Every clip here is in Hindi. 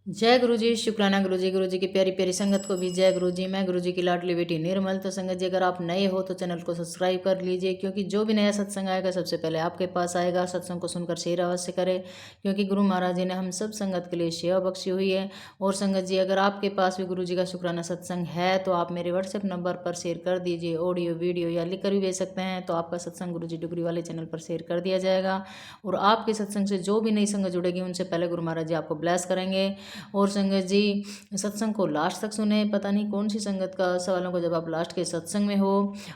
जय गुरु जी, शुक्राना गुरु जी की प्यारी प्यारी संगत को भी जय गुरु जी। मैं गुरु जी की लाडली बेटी निर्मल। तो संगत जी, अगर आप नए हो तो चैनल को सब्सक्राइब कर लीजिए, क्योंकि जो भी नया सत्संग आएगा सबसे पहले आपके पास आएगा। सत्संग को सुनकर शेयर अवश्य करें, क्योंकि गुरु महाराज जी ने हम सब संगत के लिए सेवा बख्शी हुई है। और संगत जी, अगर आपके पास भी गुरु जी का शुक्राना सत्संग है तो आप मेरे व्हाट्सएप नंबर पर शेयर कर दीजिए, ऑडियो वीडियो या लिख कर भी भेज सकते हैं। तो आपका सत्संग गुरु जी डुगरी वाले चैनल पर शेयर कर दिया जाएगा। और आपके सत्संग से जो भी नई संगत जुड़ेगी उनसे पहले गुरु महाराज जी आपको ब्लेस करेंगे। और संगत जी, सत्संग को लास्ट तक सुने। पता नहीं कौन सी संगत का सवालों को जब आप लास्ट के सत्संग में हो।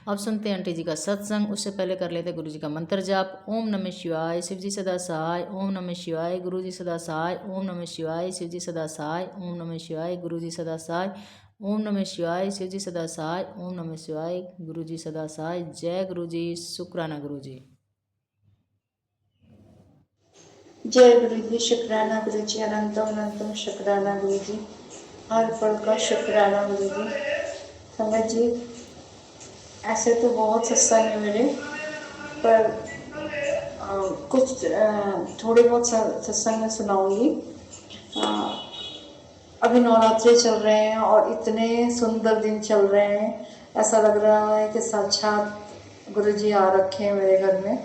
अब सुनते हैं आंटी जी का सत्संग, उससे पहले कर लेते गुरु जी का मंत्र जाप। ओम नमः शिवाय, शिव जी सदा सहाय। ओम नमः शिवाय, गुरु जी सदा सहाय। ओम नमः शिवाय, शिव जी सदा सहाय। ओम नमः शिवाय, गुरु जी सदा सहाय। ओम नमः शिवाय, शिव जी सदा सहाय। ओम नमः शिवाय, गुरु जी सदा सहाय। जय गुरु जी, शुक्राना गुरु जी। जय गुरु जी, शुक्राना गुरु जी, अनंतम अनंतम शुक्राना गुरु जी, हर पल का शुक्राना गुरु जी। संगत जी, ऐसे तो बहुत सत्संग है मेरे, पर कुछ थोड़े बहुत सत्संग में सुनाऊंगी। अभी नवरात्रे चल रहे हैं और इतने सुंदर दिन चल रहे हैं, ऐसा लग रहा है कि साक्षात गुरु जी आ रखे हैं मेरे घर में।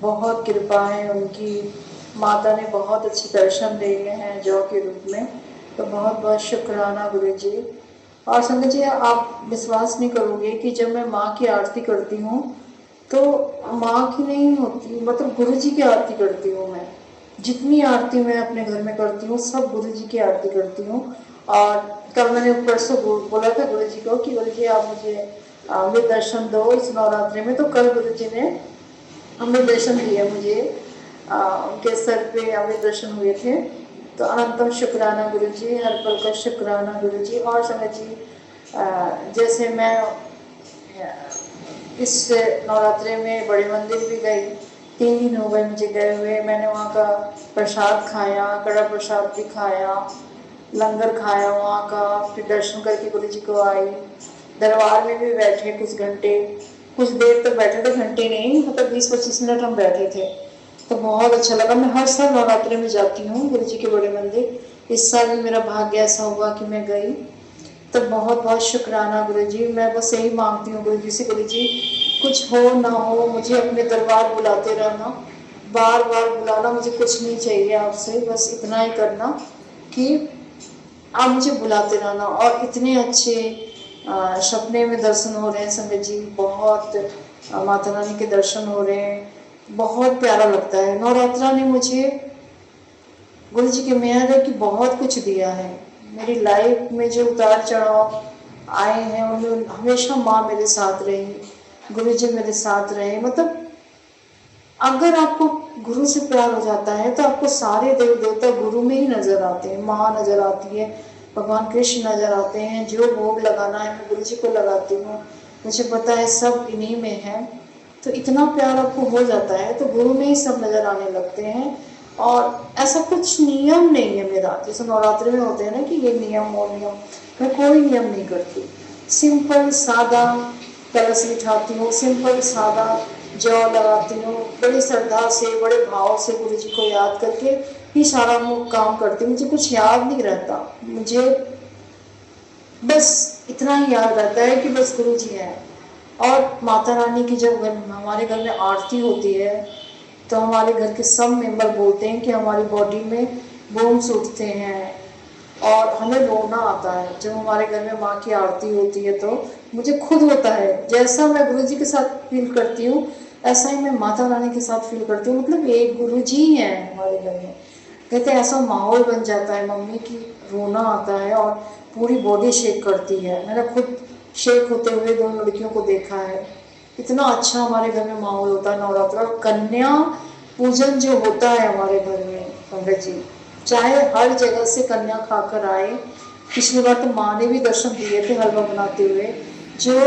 बहुत कृपा है उनकी, माता ने बहुत अच्छे दर्शन दिए हैं जौ के रूप में। तो बहुत बहुत शुक्राना गुरु जी। और संगत जी, आप विश्वास नहीं करोगे कि जब मैं माँ की आरती करती हूँ तो माँ की नहीं होती, मतलब गुरु जी की आरती करती हूँ मैं। जितनी आरती मैं अपने घर में करती हूँ सब गुरु जी की आरती करती हूँ। और कल मैंने परसों बोला था गुरु जी को कि गुरु जी आप मुझे अमृत दर्शन दो इस नवरात्रि में। तो कल गुरु जी ने अमृत दर्शन दिए मुझे, उनके सर पे अमृत दर्शन हुए थे। तो अनंतम शुक्राना गुरु जी, हर पल का शुक्राना गुरु जी। और संगत जी, जैसे मैं इस नवरात्रे में बड़े मंदिर भी गई, 3 दिन हो गए मुझे गए हुए। मैंने वहाँ का प्रसाद खाया, कड़ा प्रसाद भी खाया, लंगर खाया वहाँ का, फिर दर्शन करके गुरु जी को आई। दरबार में भी बैठे कुछ घंटे, कुछ देर तक बैठे थे, घंटे नहीं, मतलब 20-25 मिनट हम बैठे थे। तो बहुत अच्छा लगा। मैं हर साल नवरात्रि में जाती हूँ गुरु जी के बड़े मंदिर। इस साल भी मेरा भाग्य ऐसा हुआ कि मैं गई। तो बहुत बहुत शुक्राना गुरु जी। मैं बस यही मांगती हूँ गुरु जी से, गुरु जी कुछ हो ना हो मुझे अपने दरबार बुलाते रहना, बार बार बुलाना। मुझे कुछ नहीं चाहिए आपसे, बस इतना ही करना कि आप मुझे बुलाते रहना। और इतने अच्छे सपने में दर्शन हो रहे हैं संगत जी, बहुत माता रानी के दर्शन हो रहे हैं, बहुत प्यारा लगता है। नवरात्रा ने मुझे गुरु जी की मेहर है कि बहुत कुछ दिया है। मेरी लाइफ में जो उतार चढ़ाव आए हैं उनमें हमेशा माँ मेरे साथ रही, गुरु जी मेरे साथ रहे। मतलब अगर आपको गुरु से प्यार हो जाता है तो आपको सारे देव देवता गुरु में ही नजर आते हैं। माँ नजर आती है, भगवान कृष्ण नजर आते हैं। जो भोग लगाना है मैं गुरु जी को लगाती हूँ, मुझे पता है सब इन्हीं में है। तो इतना प्यार आपको हो जाता है तो गुरु में ही सब नजर आने लगते हैं। और ऐसा कुछ नियम नहीं है मेरा, जैसे नवरात्रि में होते हैं ना कि ये नियम वो नियम, मैं कोई नियम नहीं करती। सिंपल सादा कलश बिठाती हूँ, सिंपल सादा जौ लगाती हूँ, बड़ी श्रद्धा से बड़े भाव से गुरु जी को याद करके ही सारा काम करती हूँ। मुझे कुछ याद नहीं रहता, मुझे बस इतना ही याद रहता है कि बस गुरु जी हैं। और माता रानी की जब हमारे घर में आरती होती है तो हमारे घर के सब मेंबर बोलते हैं कि हमारी बॉडी में बोन्स उठते हैं और हमें रोना आता है जब हमारे घर में माँ की आरती होती है। तो मुझे खुद होता है, जैसा मैं गुरु जी के साथ फील करती हूँ ऐसा ही मैं माता रानी के साथ फील करती हूँ। मतलब एक गुरु जी हैं हमारे घर में। कहते हैं ऐसा माहौल बन जाता है मम्मी की, रोना आता है और पूरी बॉडी शेक करती है। मैंने खुद शेक होते हुए 2 लड़कियों को देखा है। इतना अच्छा हमारे घर में माहौल होता है नवरात्र। कन्या पूजन जो होता है हमारे घर में पंडित जी, चाहे हर जगह से कन्या खाकर आए। पिछली बार तो माँ ने भी दर्शन दिए थे हलवा बनाते हुए। जो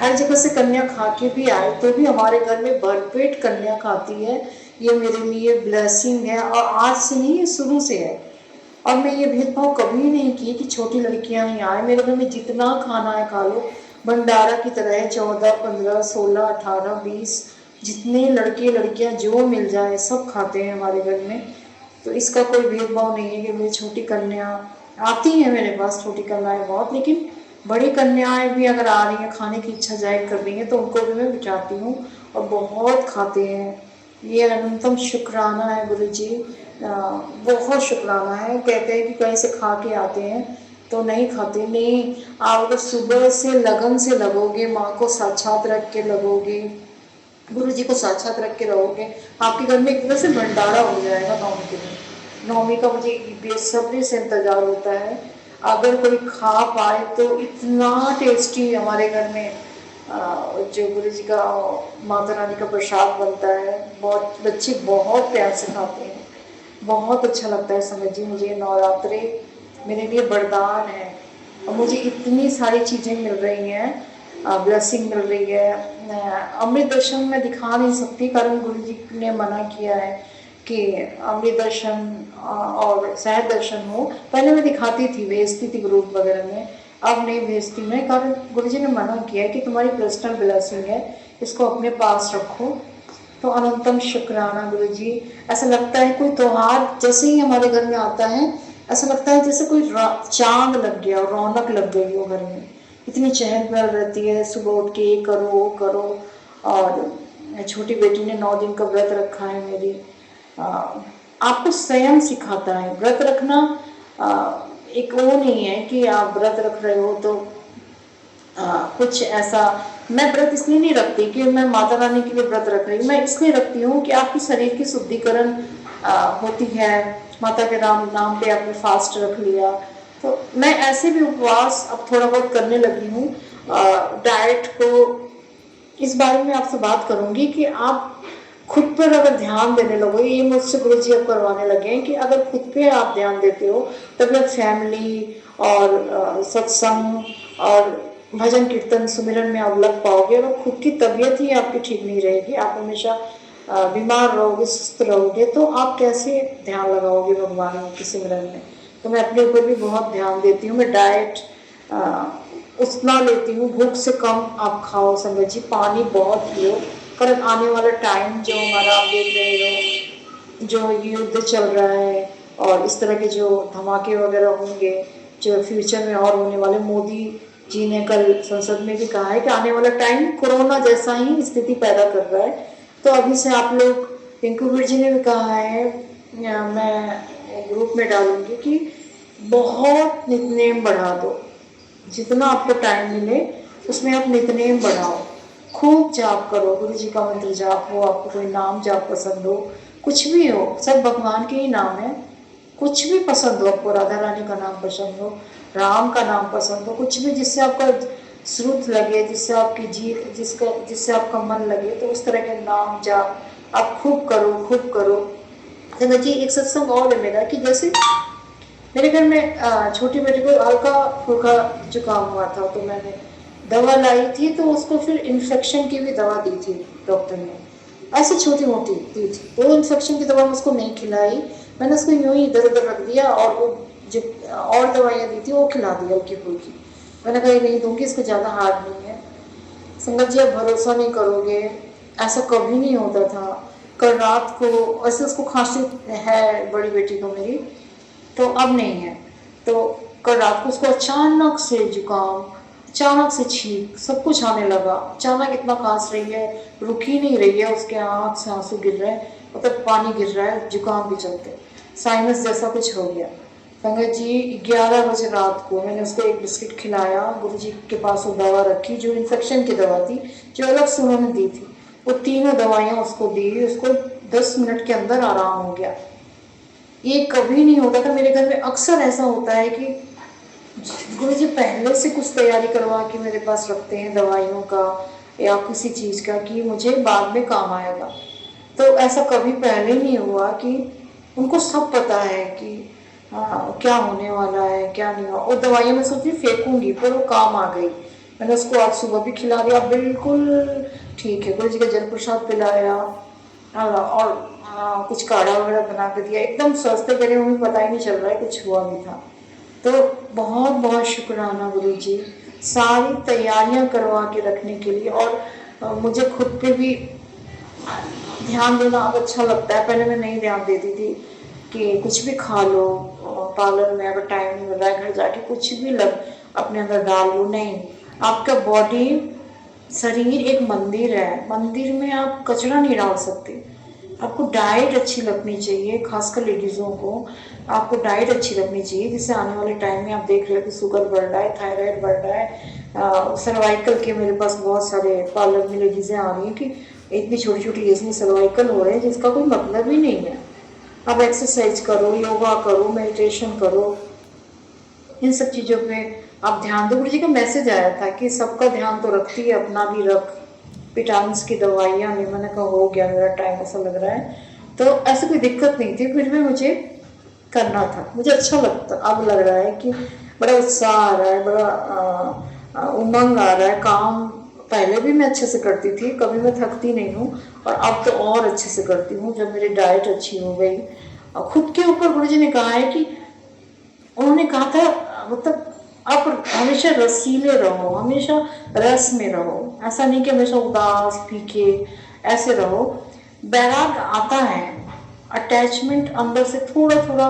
हर जगह से कन्या खा के भी आए तो भी हमारे घर में भरपेट कन्या खाती है। ये मेरे लिए ब्लेसिंग है और आज से नहीं, ये शुरू से है। और मैं ये भेदभाव कभी नहीं की कि छोटी लड़कियां ही आए। मेरे घर में जितना खाना है खा लो, भंडारा की तरह है। 14, 15, 16, 18, 20 जितने लड़के लड़कियां जो मिल जाए सब खाते हैं हमारे घर में। तो इसका कोई भेदभाव नहीं है कि मेरी छोटी कन्या आती है मेरे पास, छोटी कन्याएं बहुत, लेकिन बड़ी कन्याएं भी अगर आ रही हैं, खाने की इच्छा जाहिर कर रही हैं, तो उनको भी मैं बिठाती हूँ और बहुत खाते हैं। ये अनंतम शुक्राना है गुरु जी, बहुत शुक्राना है। कहते हैं कि कहीं से खा के आते हैं तो नहीं खाते, नहीं, आप अगर सुबह से लगन से लगोगे, माँ को साक्षात रख के लगोगे, गुरु जी को साक्षात रख के रहोगे, आपके घर में एक तरह से भंडारा हो जाएगा नवमी के दिन। नवमी का मुझे बेसब्री से इंतजार होता है, अगर कोई खा पाए तो इतना टेस्टी हमारे घर में जो गुरु जी का माता रानी का प्रसाद बनता है, बहुत बच्चे बहुत प्यार से खाते हैं, बहुत अच्छा लगता है। समझ जी, मुझे नवरात्रे मेरे लिए वरदान है और मुझे इतनी सारी चीज़ें मिल रही हैं, ब्लेसिंग मिल रही है। अमृत दर्शन मैं दिखा नहीं सकती, कारण गुरु जी ने मना किया है कि अमृत दर्शन और सहज दर्शन हो। पहले मैं दिखाती थी, भेजती थी ग्रुप वगैरह में, अब नहीं भेजती मैं, कारण गुरु जी ने मना किया है कि तुम्हारी पर्सनल ब्लेसिंग है, इसको अपने पास रखो। तो अनंतम शुक्राना गुरु जी। ऐसा लगता है कोई त्योहार जैसे ही हमारे घर में आता है, ऐसा लगता है जैसे कोई चांद लग गया, रौनक लग गई हो घर में, इतनी चहल पहल रहती है। सुबह उठ के ये करो वो करो, और छोटी बेटी ने 9 दिन का व्रत रखा है मेरी। आपको स्वयं सिखाता है व्रत रखना। एक वो नहीं है कि आप व्रत रख रहे हो तो कुछ ऐसा। मैं व्रत इसलिए नहीं रखती कि मैं माता रानी के लिए व्रत रख रही हूँ, मैं इसलिए रखती हूँ कि आपकी शरीर की शुद्धिकरण होती है। माता के नाम पे आपने फास्ट रख लिया, तो मैं ऐसे भी उपवास अब थोड़ा बहुत करने लगी हूँ। डाइट को इस बारे में आपसे बात करूंगी कि आप खुद पर अगर ध्यान देने लगो, ये मुझसे गुरु जी अब करवाने लगे हैं कि अगर खुद पे आप ध्यान देते हो तभी आप फैमिली और सत्संग और भजन कीर्तन सुमिरन में आप लग पाओगे। और खुद की तबीयत ही आपकी ठीक नहीं रहेगी, आप हमेशा बीमार रहोगे, सुस्त रहोगे, तो आप कैसे ध्यान लगाओगे भगवान के सिमरन में। तो मैं अपने ऊपर भी बहुत ध्यान देती हूँ। मैं डाइट उतना लेती हूँ, भूख से कम आप खाओ संगत जी, पानी बहुत पियो, कारण आने वाला टाइम जो हमारा आप देख रहे हो, जो युद्ध चल रहा है और इस तरह के जो धमाके वगैरह होंगे जो फ्यूचर में और होने वाले, मोदी जी ने कल संसद में भी कहा है कि आने वाला टाइम कोरोना जैसा ही स्थिति पैदा कर रहा है। तो अभी से आप लोग, पिंकू जी ने भी कहा है, मैं ग्रुप में डालूंगी कि बहुत नितनेम बढ़ा दो, जितना आपको टाइम मिले उसमें आप नितनेम बढ़ाओ, खूब जाप करो, गुरु जी का मंत्र जाप हो, आपको कोई नाम जाप पसंद हो, कुछ भी हो, सब भगवान के ही नाम है, कुछ भी पसंद हो आपको, राधा रानी का नाम पसंद हो, राम का नाम पसंद हो, कुछ भी जिससे आपका श्रुत लगे, जिससे आपकी जिससे आपका मन लगे, तो उस तरह के नाम जाप आप खूब करो, खूब करो। तो जी एक सत्संग और है मेरा कि जैसे मेरे घर में छोटी बेटी को हल्का फुल्का जुकाम हुआ था, तो मैंने दवा लाई थी, तो उसको फिर इन्फेक्शन की भी दवा दी थी डॉक्टर ने, ऐसे छोटी मोटी दी थी। वो इन्फेक्शन की दवा मैं उसको नहीं खिलाई, मैंने उसको यूं ही इधर उधर रख दिया और वो जो और दवाइयाँ दी थी वो खिला दी हल्की फुल्की। मैंने कहा नहीं दूंगी, इसको ज़्यादा हार्ड नहीं है। संगत जी आप भरोसा नहीं करोगे, ऐसा कभी नहीं होता था। कल रात को ऐसे उसको खांसी है बड़ी बेटी को मेरी, तो अब नहीं है, तो कल रात को उसको अचानक से जुकाम, अचानक से छींक, सब कुछ आने लगा। अचानक इतना खांस रही है, रुक ही नहीं रही है, उसके आँख से आंसू गिर रहे हैं, मतलब पानी गिर रहा है जुकाम के चलते, साइनस जैसा कुछ हो गया। संगत जी 11 बजे रात को मैंने उसको एक बिस्किट खिलाया, गुरु जी के पास वो दवा रखी जो इन्फेक्शन की दवा थी, जो अलग से उन्होंने दी थी, वो तीनों दवाइयाँ उसको दी, उसको 10 मिनट के अंदर आराम हो गया। ये कभी नहीं होता था मेरे घर में। अक्सर ऐसा होता है कि गुरु जी पहले से कुछ तैयारी करवा के मेरे पास रखते हैं दवाइयों का या किसी चीज़ का कि मुझे बाद में काम आएगा। तो ऐसा कभी पहले नहीं हुआ कि उनको सब पता है कि क्या होने वाला है क्या नहीं हुआ। और दवाइयाँ मैं सोची फेंकूंगी, पर वो काम आ गई। मैंने उसको आज सुबह भी खिला दिया, बिल्कुल ठीक है। गुरु जी का जल प्रसाद पिलाया और कुछ काढ़ा वगैरह बना के दिया, एकदम स्वस्थ करे, उन्हें पता ही नहीं चल रहा है कुछ हुआ भी था। तो बहुत बहुत शुक्राना गुरु जी, सारी तैयारियां करवा के रखने के लिए। और मुझे खुद पे भी ध्यान देना अब अच्छा लगता है, पहले मैं नहीं ध्यान देती थी। कि कुछ भी खा लो, पार्लर में अगर टाइम नहीं मिल रहा है घर जाके कुछ भी लग अपने अंदर डाल लो, नहीं। आपका बॉडी, शरीर एक मंदिर है, मंदिर में आप कचरा नहीं डाल सकते। आपको डाइट अच्छी लगनी चाहिए, खासकर लेडीज़ों को आपको डाइट अच्छी रखनी चाहिए, जिससे आने वाले टाइम में आप देख रहे हो कि शुगर बढ़ रहा है, थायराइड बढ़ रहा है, सर्वाइकल के मेरे पास बहुत सारे पार्लर में लेडीज़ें आ रही हैं कि इतनी छोटी छोटी एज में सर्वाइकल हो रहे हैं जिसका कोई मतलब ही नहीं है। आप एक्सरसाइज करो, योगा करो, मेडिटेशन करो, इन सब चीज़ों पे आप ध्यान दो। गुरु जी का मैसेज आया था कि सबका ध्यान तो रखती है, अपना भी रख, विटामिन की दवाइयाँ ले। मैंने कहा हो गया मेरा टाइम, ऐसा लग रहा है। तो ऐसे कोई दिक्कत नहीं थी, फिर भी मुझे करना था, मुझे अच्छा लगता। अब लग रहा है कि बड़ा उत्साह आ रहा है, बड़ा उमंग आ रहा है। काम पहले भी मैं अच्छे से करती थी, कभी मैं थकती नहीं हूँ, और अब तो और अच्छे से करती हूँ जब मेरी डाइट अच्छी हो गई। और खुद के ऊपर गुरु जी ने कहा है कि उन्होंने कहा था, मतलब आप हमेशा रसीले रहो, हमेशा रस में रहो, ऐसा नहीं कि हमेशा उदास फीके ऐसे रहो। बैराग आता है, अटैचमेंट अंदर से थोड़ा थोड़ा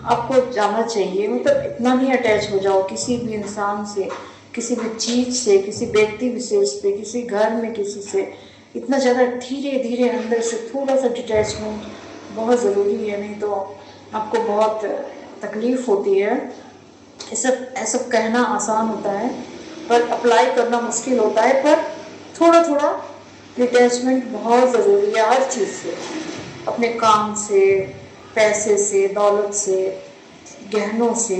आपको जाना चाहिए, मतलब इतना नहीं अटैच हो जाओ किसी भी इंसान से, किसी भी चीज से, किसी व्यक्ति विशेष पे, किसी घर में किसी से, इतना ज़्यादा धीरे धीरे अंदर से थोड़ा सा डिटैचमेंट बहुत ज़रूरी है, नहीं तो आपको बहुत तकलीफ होती है। ये सब ऐसा कहना आसान होता है पर अप्लाई करना मुश्किल होता है, पर थोड़ा थोड़ा डिटैचमेंट बहुत ज़रूरी है हर चीज़ से, अपने काम से, पैसे से, दौलत से, गहनों से,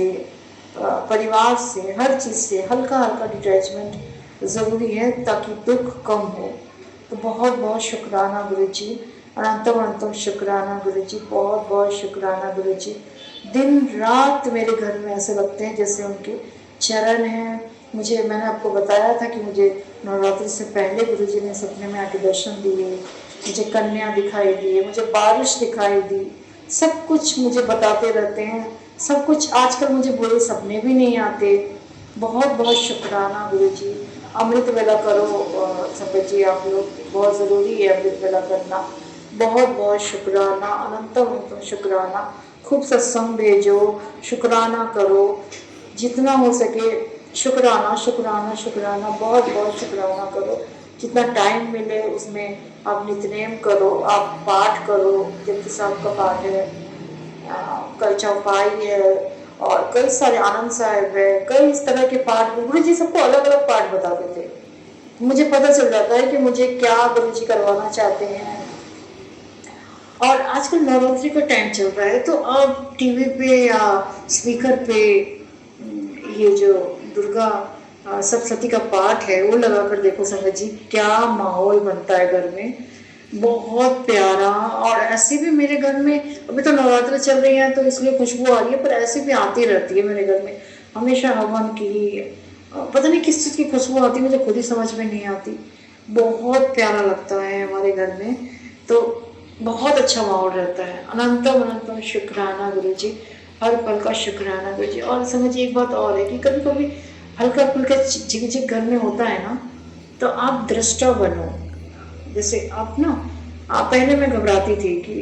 परिवार से, हर चीज़ से हल्का हल्का डिटैचमेंट ज़रूरी है ताकि दुख कम हो। तो बहुत बहुत शुक्राना गुरु जी, अनंतम अनंतम शुक्राना गुरु जी, बहुत बहुत शुक्राना गुरु जी। दिन रात मेरे घर में ऐसे लगते हैं जैसे उनके चरण हैं। मुझे, मैंने आपको बताया था कि मुझे नवरात्रि से पहले गुरु जी ने सपने में आके दर्शन दिए, मुझे कन्या दिखाई दी, मुझे बारिश दिखाई दी, सब कुछ मुझे बताते रहते हैं, सब कुछ। आजकल मुझे बुरे सपने भी नहीं आते। बहुत बहुत शुक्राना गुरु जी। अमृत वेला करो संगत जी, आप लोग, बहुत ज़रूरी है अमृत वेला करना। बहुत बहुत शुक्राना, अनंतम अनंतम शुक्राना। खूब सत्संग भेजो, शुक्राना करो, जितना हो सके शुक्राना शुक्राना शुक्राना, बहुत बहुत शुक्राना करो। जितना टाइम मिले उसमें आप नित्यनेम करो, आप पाठ करो, जपजी साहब का पाठ है, कल चौपाई है, और कई सारे आनंद साहिब है, कई इस तरह के पाठ। गुरु जी सबको अलग अलग पाठ बताते थे, मुझे पता चल जाता है कि मुझे क्या गुरु जी करवाना चाहते हैं। और आजकल नवरात्रि का टाइम चल रहा है, तो अब टीवी पे या स्पीकर पे ये जो दुर्गा सप्तशती का पाठ है वो लगा कर देखो संगत जी, क्या माहौल बनता है घर में, बहुत प्यारा। और ऐसे भी मेरे घर में, अभी तो नवरात्र चल रही है तो इसलिए खुशबू आ रही है, पर ऐसे भी आती रहती है मेरे घर में हमेशा हवन की, पता नहीं किस चीज़ की खुशबू आती है, मुझे खुद ही समझ में नहीं आती। बहुत प्यारा लगता है हमारे घर में, तो बहुत अच्छा माहौल रहता है। अनंतम अनंतम शुक्राना गुरु जी, हर पल का शुक्राना गुरु जी। और समझिए एक बात और है कि कभी कभी हल्का फुल्का झिक झिक घर में होता है ना, तो आप दृष्टा बनो। जैसे आप ना, आप पहले मैं घबराती थी कि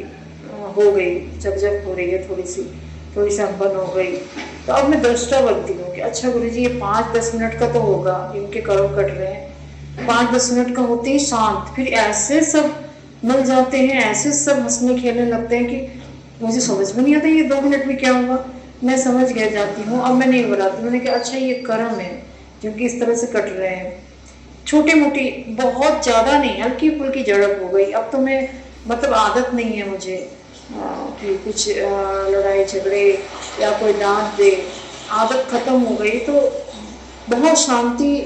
हो गई, जब जब हो रही है थोड़ी सी अम्बन हो गई, तो अब मैं दृष्टा बनती हूँ कि अच्छा गुरु जी ये 5-10 मिनट का तो होगा, इनके कर्म कट रहे हैं, 5-10 मिनट का होते ही शांत, फिर ऐसे सब मिल जाते हैं, ऐसे सब हंसने खेलने लगते हैं कि मुझे समझ में नहीं आता ये 2 मिनट में क्या होगा। मैं समझ गया जाती हूँ, अब मैं नहीं घबराती, मैंने कहा अच्छा ये कर्म है क्योंकि इस तरह से कट रहे हैं। छोटी मोटी, बहुत ज़्यादा नहीं, हल्की फुल्की झड़प हो गई। अब तो मैं, मतलब आदत नहीं है मुझे कि कुछ लड़ाई झगड़े या कोई डांट दे, आदत खत्म हो गई। तो बहुत शांति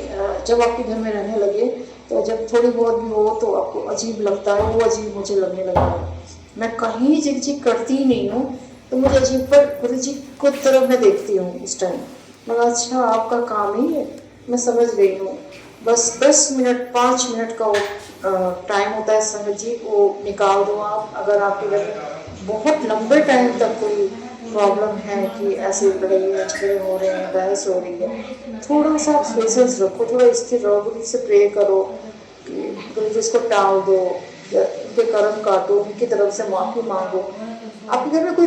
जब आपके घर में रहने लगे, तो जब थोड़ी बहुत भी हो तो आपको अजीब लगता है, वो अजीब मुझे लगने लगा है। मैं कहीं झिक झिक करती ही नहीं हूँ, तो मुझे अजीब, पर गुरु जी को तरफ मैं देखती हूँ इस टाइम, मगर अच्छा आपका काम ही है, मैं समझ गई हूँ। बस 10 मिनट 5 मिनट का टाइम होता है संगत जी, वो निकाल दो आप। अगर आपके घर में बहुत लंबे टाइम तक कोई प्रॉब्लम है कि ऐसे लड़ाई झगड़े हो रहे हैं, बहस हो रही है, थोड़ा सा आप पेशेंस रखो, थोड़ा स्थिर रहो, गुरु से प्रे करो कि गुरु जी इसको टाल दो, उनके कर्म काटो, उनकी तरफ से माफ़ी मांगो। आपके घर में कोई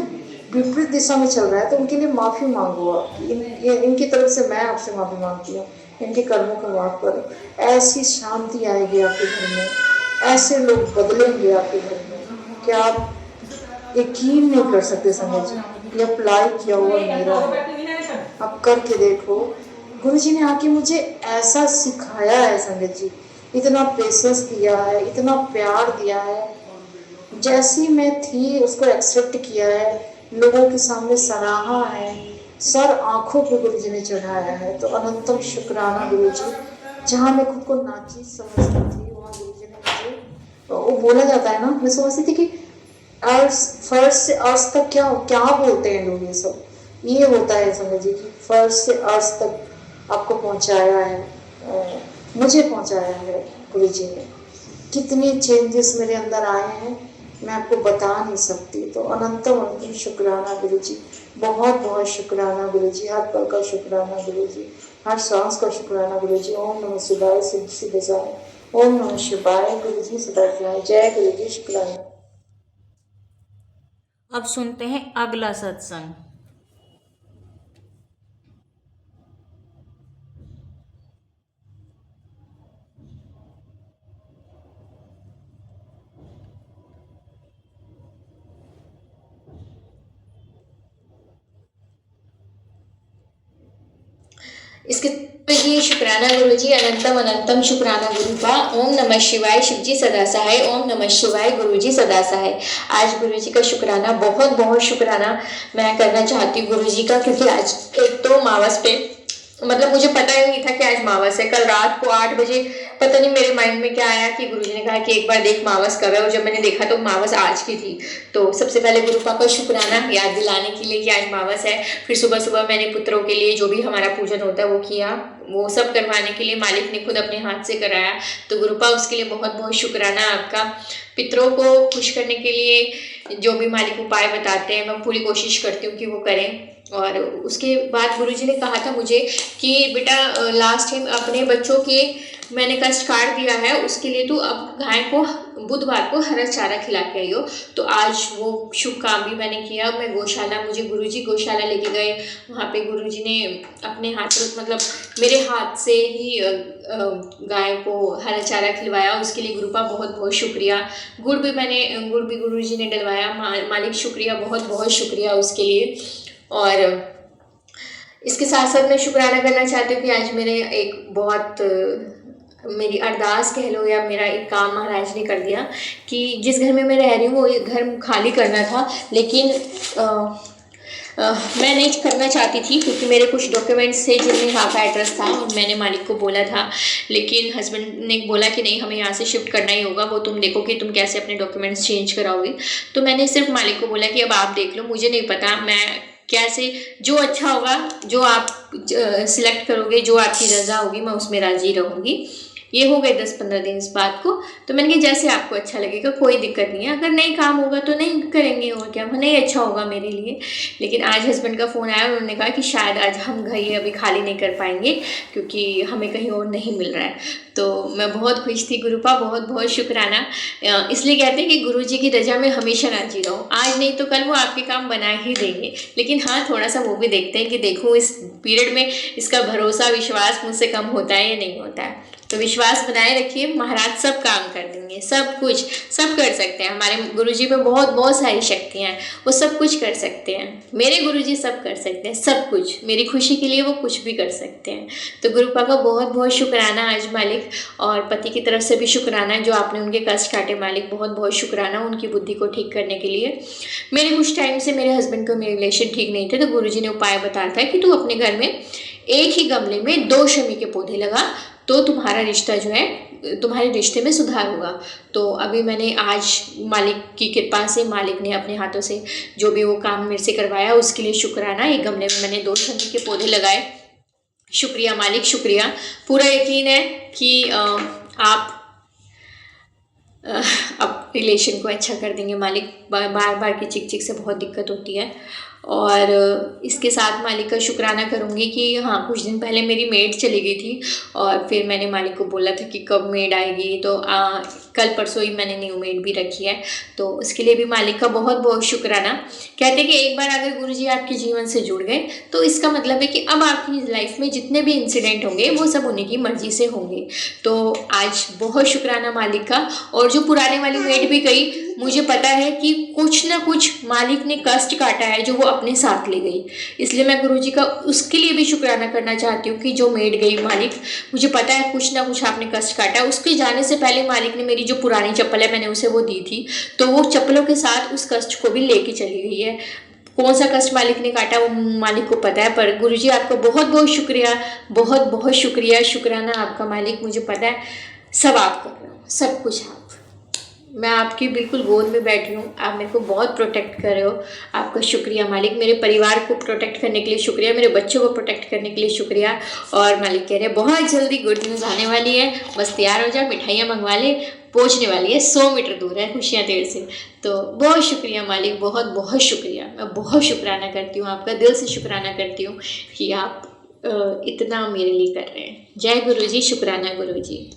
विपरीत दिशा में चल रहा है तो उनके लिए माफ़ी मांगो आप। इनकी तरफ से मैं आपसे माफ़ी मांगती हूँ, इनके कर्मों को माफ़ करो। ऐसी शांति आएगी आपके घर में, ऐसे लोग बदलेंगे आपके घर में कि आप यकीन नहीं कर सकते। संगत जी, ये अप्लाई किया हुआ मेरा है, आप करके देखो। गुरु जी ने आके मुझे ऐसा सिखाया है संगत जी, इतना पेशेंस दिया है, इतना प्यार दिया है। जैसी मैं थी उसको एक्सेप्ट किया है, लोगों के सामने सराहा है, सर आंखों पे गुरु जी ने चढ़ाया है। तो अनंतम शुक्राना गुरु जी। जहाँ मैं खुद को नाचीज समझती थी वहाँ गुरु जी ने मुझे, वो बोला जाता है ना, मैं सोचती थी कि अर्थ, फर्श से अर्थ तक क्या क्या बोलते हैं लोग, ये सब ये होता है समझिए कि फर्श से अर्थ तक आपको पहुंचाया है, मुझे पहुंचाया है गुरु जी ने। कितने चेंजेस मेरे अंदर आए हैं मैं आपको बता नहीं सकती। तो अनंतम अनंतम शुक्राना गुरु जी, बहुत बहुत शुक्राना गुरु जी, हर पल का शुक्राना गुरु जी, हर सांस का शुक्राना गुरु जी। ओम नमः शिवाय, सिद्ध सिद्ध जाए। ओम नमः शिवाय गुरु जी, सदा जाए। जय गुरु जी, शुक्राना। अब सुनते हैं अगला सत्संग। इसके जी शुक्राना गुरु जी, अनंतम अनंतम शुक्राना गुरु का। ओम नमः शिवाय, शिव जी सदा सहाय। ओम नमः शिवाय, गुरु जी सदा सहाय। आज गुरु जी का शुक्राना, बहुत बहुत शुक्राना मैं करना चाहती हूँ गुरु जी का, क्योंकि आज एक तो मावस पे, मतलब मुझे पता ही नहीं था कि आज मावस है। कल रात को 8 बजे पता नहीं मेरे माइंड में क्या आया कि गुरुजी ने कहा कि एक बार देख मावस कब है, और जब मैंने देखा तो मावस आज की थी। तो सबसे पहले गुरु पापा का शुक्राना याद दिलाने के लिए कि आज मावस है। फिर सुबह सुबह मैंने पुत्रों के लिए जो भी हमारा पूजन होता है वो किया, वो सब करवाने के लिए मालिक ने खुद अपने हाथ से कराया। तो गुरुपा उसके लिए बहुत बहुत शुक्राना आपका। पितरों को खुश करने के लिए जो भी मालिक उपाय बताते हैं मैं पूरी कोशिश करती हूँ कि वो करें। और उसके बाद गुरुजी ने कहा था मुझे कि बेटा लास्ट टाइम अपने बच्चों के मैंने कष्ट काट दिया है, उसके लिए तू अब गाय को बुधवार को हरा चारा खिला के आई हो। तो आज वो शुभ काम भी मैंने किया। मैं गौशाला, मुझे गुरुजी गौशाला लेके गए, वहाँ पे गुरुजी ने अपने हाथ मतलब मेरे हाथ से ही गाय को हरा चारा खिलवाया। उसके लिए गुरुपा बहुत बहुत शुक्रिया। गुड़ भी गुरुजी ने डलवाया। मालिक शुक्रिया, बहुत बहुत शुक्रिया उसके लिए। और इसके साथ साथ मैं शुक्राना करना चाहती हूँ कि आज मेरे एक बहुत मेरी अरदास कह लो या मेरा एक काम महाराज ने कर दिया कि जिस घर में मैं रह रही हूँ वो घर खाली करना था, लेकिन मैं नहीं करना चाहती थी क्योंकि मेरे कुछ डॉक्यूमेंट्स थे जिनमें यहाँ का एड्रेस था और मैंने मालिक को बोला था, लेकिन हस्बैंड ने बोला कि नहीं हमें यहाँ से शिफ्ट करना ही होगा, वो तुम देखो कि तुम कैसे अपने डॉक्यूमेंट्स चेंज कराओगी। तो मैंने सिर्फ मालिक को बोला कि अब आप देख लो, मुझे नहीं पता, मैं कैसे जो अच्छा होगा, जो आप सिलेक्ट करोगे, जो आपकी रजा होगी मैं उसमें राजी रहूँगी। ये हो गए 10-15 दिन इस बात को। तो मैंने कहा जैसे आपको अच्छा लगेगा, कोई दिक्कत नहीं है, अगर नहीं काम होगा तो नहीं करेंगे और क्या, नहीं अच्छा होगा मेरे लिए। लेकिन आज हस्बैंड का फ़ोन आया, उन्होंने कहा कि शायद आज हम घर ये अभी खाली नहीं कर पाएंगे क्योंकि हमें कहीं और नहीं मिल रहा है। तो मैं बहुत खुश थी। गुरुपा बहुत बहुत शुक्राना। इसलिए कहते हैं कि गुरु जी की रजा में हमेशा राजी रहो, आज नहीं तो कल वो आपके काम बना ही देंगे। लेकिन हाँ, थोड़ा सा वो भी देखते हैं कि देखूँ इस पीरियड में इसका भरोसा विश्वास मुझसे कम होता है या नहीं होता है। तो विश्वास बनाए रखिए, महाराज सब काम कर देंगे, सब कुछ सब कर सकते हैं। हमारे गुरुजी में बहुत बहुत सारी शक्तियाँ हैं, वो सब कुछ कर सकते हैं। मेरे गुरुजी सब कर सकते हैं, सब कुछ मेरी खुशी के लिए वो कुछ भी कर सकते हैं। तो गुरुपा का बहुत बहुत शुक्राना आज मालिक, और पति की तरफ से भी शुक्राना जो आपने उनके कष्ट काटे मालिक, बहुत बहुत शुक्राना उनकी बुद्धि को ठीक करने के लिए। मेरे कुछ टाइम से मेरे हस्बैंड का मेरे रिलेशन ठीक नहीं थे, तो गुरुजी ने उपाय बताया था कि तू अपने घर में एक ही गमले में 2 शमी के पौधे लगा, तो तुम्हारा रिश्ता जो है, तुम्हारे रिश्ते में सुधार होगा। तो अभी मैंने आज मालिक की कृपा से, मालिक ने अपने हाथों से जो भी वो काम मेरे से करवाया उसके लिए शुक्राना। एक गमले में मैंने 2 शमी के पौधे लगाए। शुक्रिया मालिक, शुक्रिया। पूरा यकीन है कि आप अब रिलेशन को अच्छा कर देंगे मालिक। बार बार की चिक चिक से बहुत दिक्कत होती है। और इसके साथ मालिक का शुक्राना करूँगी कि हाँ, कुछ दिन पहले मेरी मेड चली गई थी और फिर मैंने मालिक को बोला था कि कब मेड आएगी, तो कल परसों ही मैंने न्यू मेड भी रखी है, तो उसके लिए भी मालिक का बहुत बहुत शुक्राना। कहते हैं कि एक बार अगर गुरुजी आपके जीवन से जुड़ गए तो इसका मतलब है कि अब आपकी लाइफ में जितने भी इंसिडेंट होंगे वो सब उन्हीं की मर्जी से होंगे। तो आज बहुत शुक्राना मालिक का। और जो पुराने वाली मेड भी गई, मुझे पता है कि कुछ ना कुछ मालिक ने कष्ट काटा है जो वो अपने साथ ले गई, इसलिए मैं गुरुजी का उसके लिए भी शुक्राना करना चाहती हूँ कि जो मेड गई मालिक, मुझे पता है कुछ ना कुछ आपने कष्ट काटा। उसके जाने से पहले मालिक ने मेरी जो पुरानी चप्पल है मैंने उसे वो दी थी, तो वो चप्पलों के साथ उस कष्ट को भी लेके चली गई है। कौन सा कष्ट मालिक ने काटा वो मालिक को पता है, पर गुरुजी आपका बहुत बहुत शुक्रिया, बहुत बहुत शुक्रिया, शुक्राना आपका मालिक। मुझे पता है सब आप कर रहे हो, सब कुछ आप, मैं आपकी बिल्कुल गोद में बैठी हूँ, आप मेरे को बहुत प्रोटेक्ट कर रहे हो, आपका शुक्रिया मालिक। मेरे परिवार को प्रोटेक्ट करने के लिए शुक्रिया, मेरे बच्चों को प्रोटेक्ट करने के लिए शुक्रिया। और मालिक कह रहे हैं बहुत जल्दी गुड न्यूज़ आने वाली है, बस तैयार हो जाओ, मिठाइयाँ मंगवा ले, पहुँचने वाली है, 100 मीटर दूर है खुशियाँ तेरे से। तो बहुत शुक्रिया मालिक, बहुत बहुत शुक्रिया। मैं बहुत शुक्राना करती हूँ आपका, दिल से शुक्राना करती हूँ कि आप इतना मेरे लिए कर रहे हैं। जय गुरु जी, शुक्राना गुरु जी।